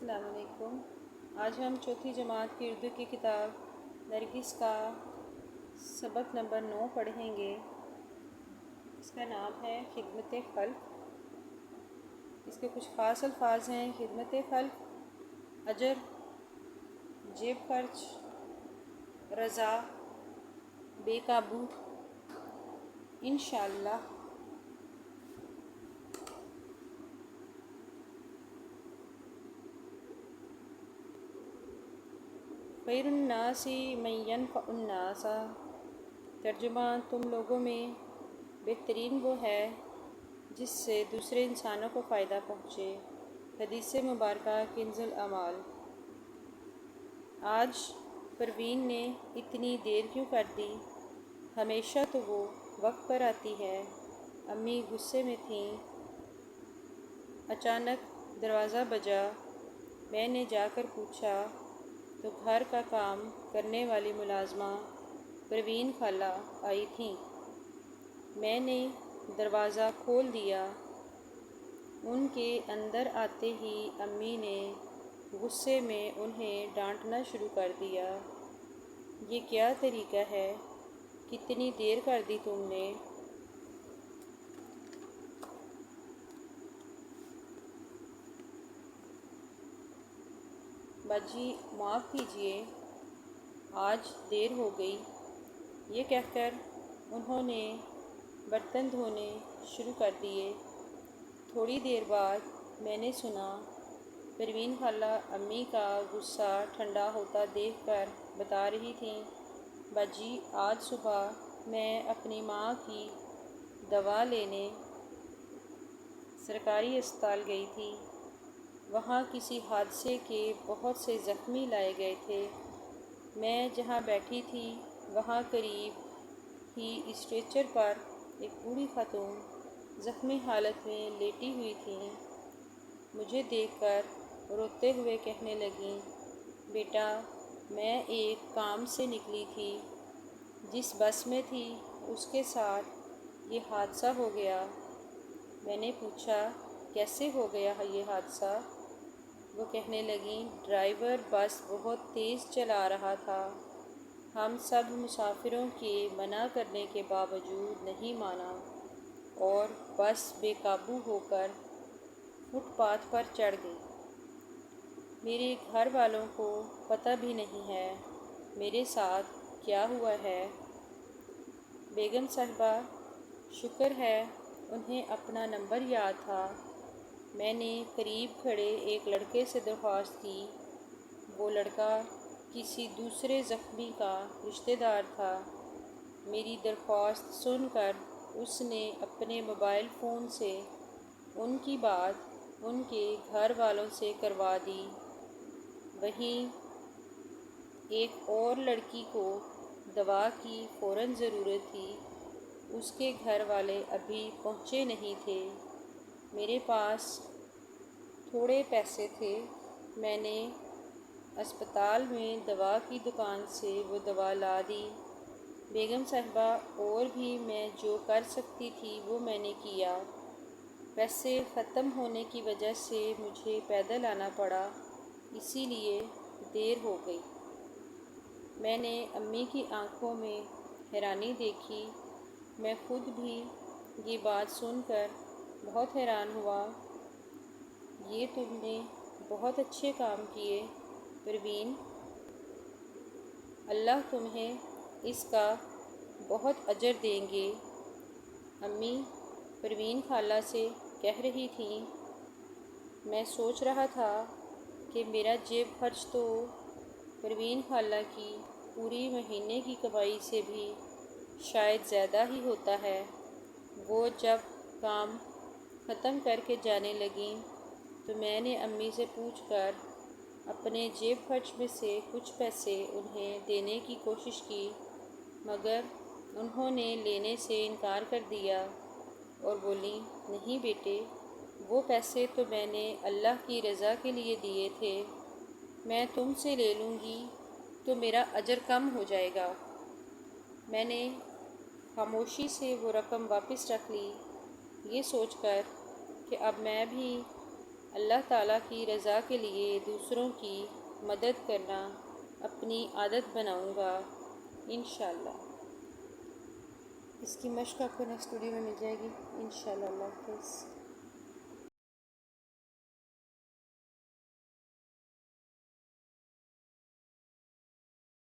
السلام علیکم۔ آج ہم چوتھی جماعت کی اردو کی کتاب نرگس کا سبق نمبر 9 پڑھیں گے۔ اس کا نام ہے خدمت خلق۔ اس کے کچھ خاص الفاظ ہیں: خدمت خلق، اجر، جیب خرچ، رضا، بے قابو، انشاءاللہ۔ خیر الناس من ینفع الناس، ترجمہ: تم لوگوں میں بہترین وہ ہے جس سے دوسرے انسانوں کو فائدہ پہنچے۔ حدیث مبارکہ کنز الاعمال۔ آج پروین نے اتنی دیر کیوں کر دی؟ ہمیشہ تو وہ وقت پر آتی ہے۔ امی غصے میں تھیں۔ اچانک دروازہ بجا۔ میں نے جا کر پوچھا تو گھر کا کام کرنے والی ملازمہ پروین خالہ آئی تھیں۔ میں نے دروازہ کھول دیا۔ ان کے اندر آتے ہی امی نے غصے میں انہیں ڈانٹنا شروع کر دیا۔ یہ کیا طریقہ ہے؟ کتنی دیر کر دی تم نے؟ باجی معاف کیجیے، آج دیر ہو گئی۔ یہ کہہ کر انہوں نے برتن دھونے شروع کر دیے۔ تھوڑی دیر بعد میں نے سنا پروین خالہ امی کا غصہ ٹھنڈا ہوتا دیکھ کر بتا رہی تھیں، باجی آج صبح میں اپنی ماں کی دوا لینے سرکاری اسپتال گئی تھی۔ وہاں کسی حادثے کے بہت سے زخمی لائے گئے تھے۔ میں جہاں بیٹھی تھی وہاں قریب ہی اسٹریچر پر ایک بوڑھی خاتون زخمی حالت میں لیٹی ہوئی تھیں۔ مجھے دیکھ کر روتے ہوئے کہنے لگیں، بیٹا میں ایک کام سے نکلی تھی، جس بس میں تھی اس کے ساتھ یہ حادثہ ہو گیا۔ میں نے پوچھا کیسے ہو گیا یہ حادثہ؟ وہ کہنے لگیں، ڈرائیور بس بہت تیز چلا رہا تھا۔ ہم سب مسافروں کے منع کرنے کے باوجود نہیں مانا اور بس بے قابو ہو کر فٹ پاتھ پر چڑھ گئی۔ میرے گھر والوں کو پتہ بھی نہیں ہے میرے ساتھ کیا ہوا ہے۔ بیگم صاحبہ شکر ہے انہیں اپنا نمبر یاد تھا۔ میں نے قریب کھڑے ایک لڑکے سے درخواست کی۔ وہ لڑکا کسی دوسرے زخمی کا رشتہ دار تھا۔ میری درخواست سن کر اس نے اپنے موبائل فون سے ان کی بات ان کے گھر والوں سے کروا دی۔ وہیں ایک اور لڑکی کو دوا کی فوراً ضرورت تھی۔ اس کے گھر والے ابھی پہنچے نہیں تھے۔ میرے پاس تھوڑے پیسے تھے۔ میں نے اسپتال میں دوا کی دکان سے وہ دوا لا دی۔ بیگم صاحبہ اور بھی میں جو کر سکتی تھی وہ میں نے کیا۔ پیسے ختم ہونے کی وجہ سے مجھے پیدل آنا پڑا، اسی لیے دیر ہو گئی۔ میں نے امی کی آنکھوں میں حیرانی دیکھی۔ میں خود بھی یہ بات سن کر بہت حیران ہوا۔ یہ تم نے بہت اچھے کام کیے پروین، اللہ تمہیں اس کا بہت اجر دیں گے۔ امی پروین خالہ سے کہہ رہی تھیں، میں سوچ رہا تھا کہ میرا جیب خرچ تو پروین خالہ کی پوری مہینے کی کمائی سے بھی شاید زیادہ ہی ہوتا ہے۔ وہ جب کام ختم کر کے جانے لگیں تو میں نے امی سے پوچھ کر اپنے جیب خرچ میں سے کچھ پیسے انہیں دینے کی کوشش کی، مگر انہوں نے لینے سے انکار کر دیا اور بولیں، نہیں بیٹے، وہ پیسے تو میں نے اللہ کی رضا کے لیے دیے تھے، میں تم سے لے لوں گی تو میرا اجر کم ہو جائے گا۔ میں نے خاموشی سے وہ رقم واپس رکھ لی، یہ سوچ کر کہ اب میں بھی اللہ تعالیٰ کی رضا کے لیے دوسروں کی مدد کرنا اپنی عادت بناؤں گا انشاءاللہ۔ اس کی مشق آپ کو نیکسٹ ویڈیو میں مل جائے گی انشاءاللہ۔ اللہ حافظ۔